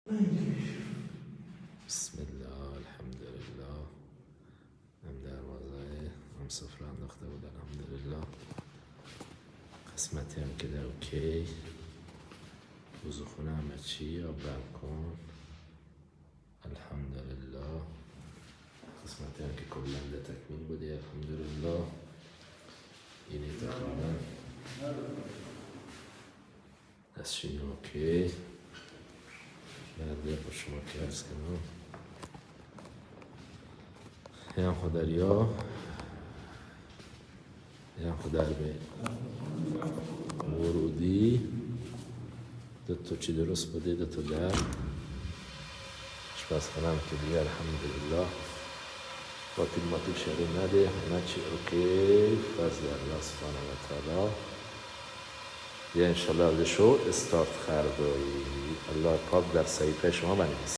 بسم الله الحمدلله. هم دروازه هم سفره انداخته بود الحمدلله. قسمتی هم که در اوکی. وضوخونه همه چی آب بالکن الحمدلله. قسمتی هم که کلا ده تکمیل بودی الحمدلله. اینی تقریبا دستشین اوکی. بعد با شما که ارز کنم یه خدریا یه خدر به ورودی دو چی درست بوده دو در اشپزخانه هم که دیگه الحمدلله باطل ماطل شده نده همه چی اوکی. فضل الله سبحانه و تعالی. بیا انشالله شو استارت خردایی الله پاک در صحیفه شما بنویسه.